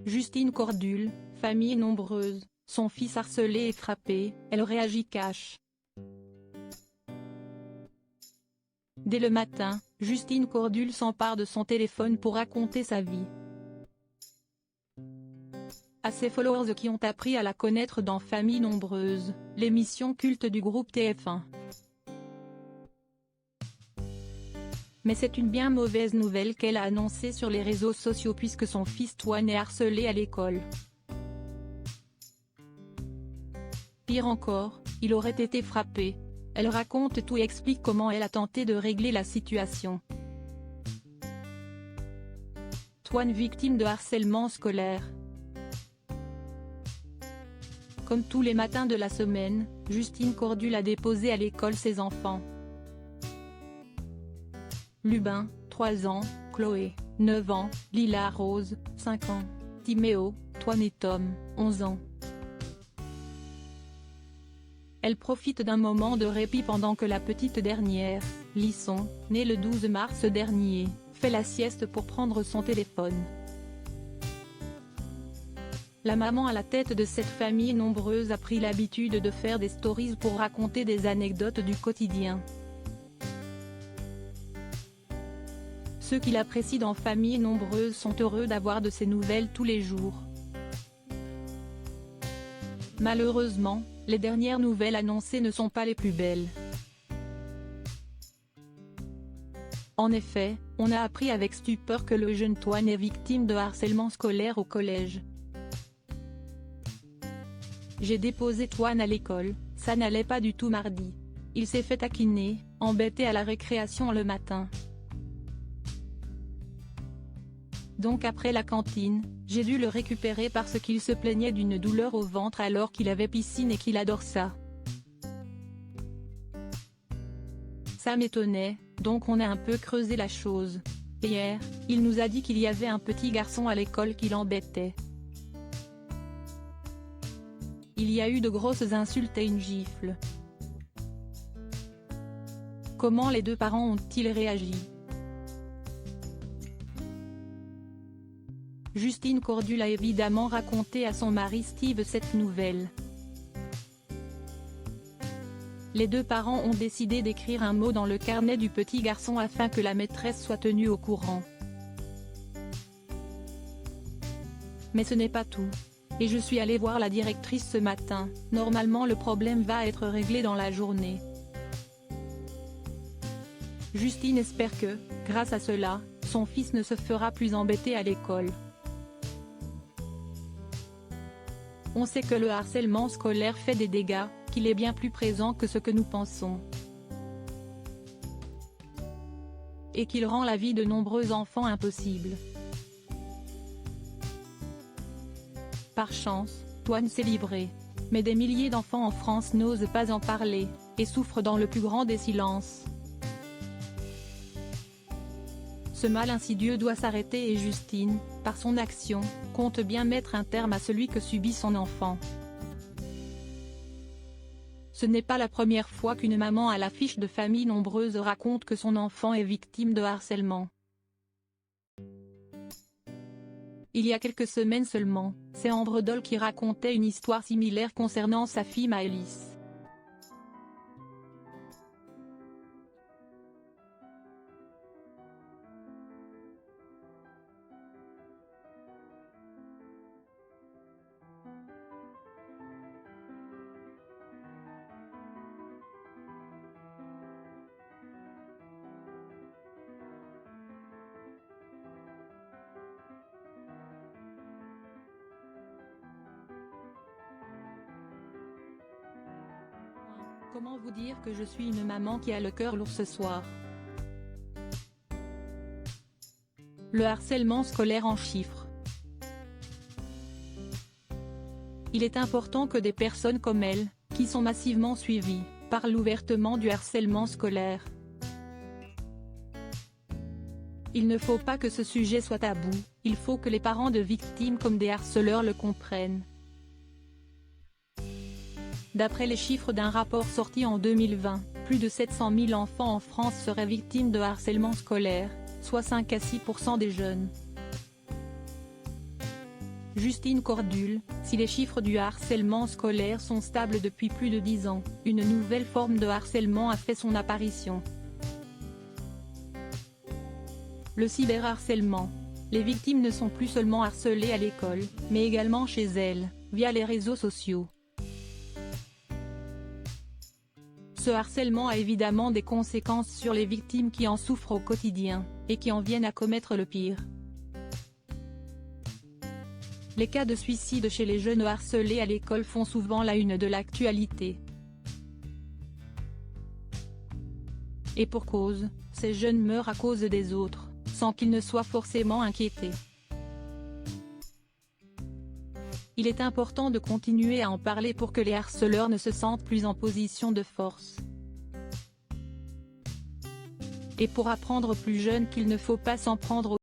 Justine Cordule, famille nombreuse, son fils harcelé et frappé, elle réagit cash. Dès le matin, Justine Cordule s'empare de son téléphone pour raconter sa vie à ses followers qui ont appris à la connaître dans Famille nombreuse, l'émission culte du groupe TF1. Mais c'est une bien mauvaise nouvelle qu'elle a annoncée sur les réseaux sociaux puisque son fils Toine est harcelé à l'école. Pire encore, il aurait été frappé. Elle raconte tout et explique comment elle a tenté de régler la situation. Toine victime de harcèlement scolaire. Comme tous les matins de la semaine, Justine Cordule a déposé à l'école ses enfants. Lubin, 3 ans, Chloé, 9 ans, Lila Rose, 5 ans, Timéo, Toine et Tom, 11 ans. Elle profite d'un moment de répit pendant que la petite dernière, Lisson, née le 12 mars dernier, fait la sieste pour prendre son téléphone. La maman à la tête de cette famille nombreuse a pris l'habitude de faire des stories pour raconter des anecdotes du quotidien. Ceux qui l'apprécient dans Famille nombreuse sont heureux d'avoir de ces nouvelles tous les jours. Malheureusement, les dernières nouvelles annoncées ne sont pas les plus belles. En effet, on a appris avec stupeur que le jeune Toine est victime de harcèlement scolaire au collège. J'ai déposé Toine à l'école, ça n'allait pas du tout mardi. Il s'est fait taquiner, embêter à la récréation le matin. Donc après la cantine, j'ai dû le récupérer parce qu'il se plaignait d'une douleur au ventre alors qu'il avait piscine et qu'il adore ça. Ça m'étonnait, donc on a un peu creusé la chose. Hier, il nous a dit qu'il y avait un petit garçon à l'école qui l'embêtait. Il y a eu de grosses insultes et une gifle. Comment les deux parents ont-ils réagi? Justine Cordule a évidemment raconté à son mari Steve cette nouvelle. Les deux parents ont décidé d'écrire un mot dans le carnet du petit garçon afin que la maîtresse soit tenue au courant. Mais ce n'est pas tout. Et je suis allée voir la directrice ce matin, normalement le problème va être réglé dans la journée. Justine espère que, grâce à cela, son fils ne se fera plus embêter à l'école. On sait que le harcèlement scolaire fait des dégâts, qu'il est bien plus présent que ce que nous pensons. Et qu'il rend la vie de nombreux enfants impossible. Par chance, Toine s'est livré. Mais des milliers d'enfants en France n'osent pas en parler, et souffrent dans le plus grand des silences. Ce mal insidieux doit s'arrêter et Justine, par son action, compte bien mettre un terme à celui que subit son enfant. Ce n'est pas la première fois qu'une maman à l'affiche de Famille nombreuse raconte que son enfant est victime de harcèlement. Il y a quelques semaines seulement, c'est Ambre Doll qui racontait une histoire similaire concernant sa fille Maëlys. Comment vous dire que je suis une maman qui a le cœur lourd ce soir? Le harcèlement scolaire en chiffres. Il est important que des personnes comme elle, qui sont massivement suivies, parlent ouvertement du harcèlement scolaire. Il ne faut pas que ce sujet soit tabou, il faut que les parents de victimes comme des harceleurs le comprennent. D'après les chiffres d'un rapport sorti en 2020, plus de 700 000 enfants en France seraient victimes de harcèlement scolaire, soit 5 à 6% des jeunes. Justine Cordule, si les chiffres du harcèlement scolaire sont stables depuis plus de 10 ans, une nouvelle forme de harcèlement a fait son apparition. Le cyberharcèlement. Les victimes ne sont plus seulement harcelées à l'école, mais également chez elles, via les réseaux sociaux. Ce harcèlement a évidemment des conséquences sur les victimes qui en souffrent au quotidien, et qui en viennent à commettre le pire. Les cas de suicide chez les jeunes harcelés à l'école font souvent la une de l'actualité. Et pour cause, ces jeunes meurent à cause des autres, sans qu'ils ne soient forcément inquiétés. Il est important de continuer à en parler pour que les harceleurs ne se sentent plus en position de force. Et pour apprendre plus jeune qu'il ne faut pas s'en prendre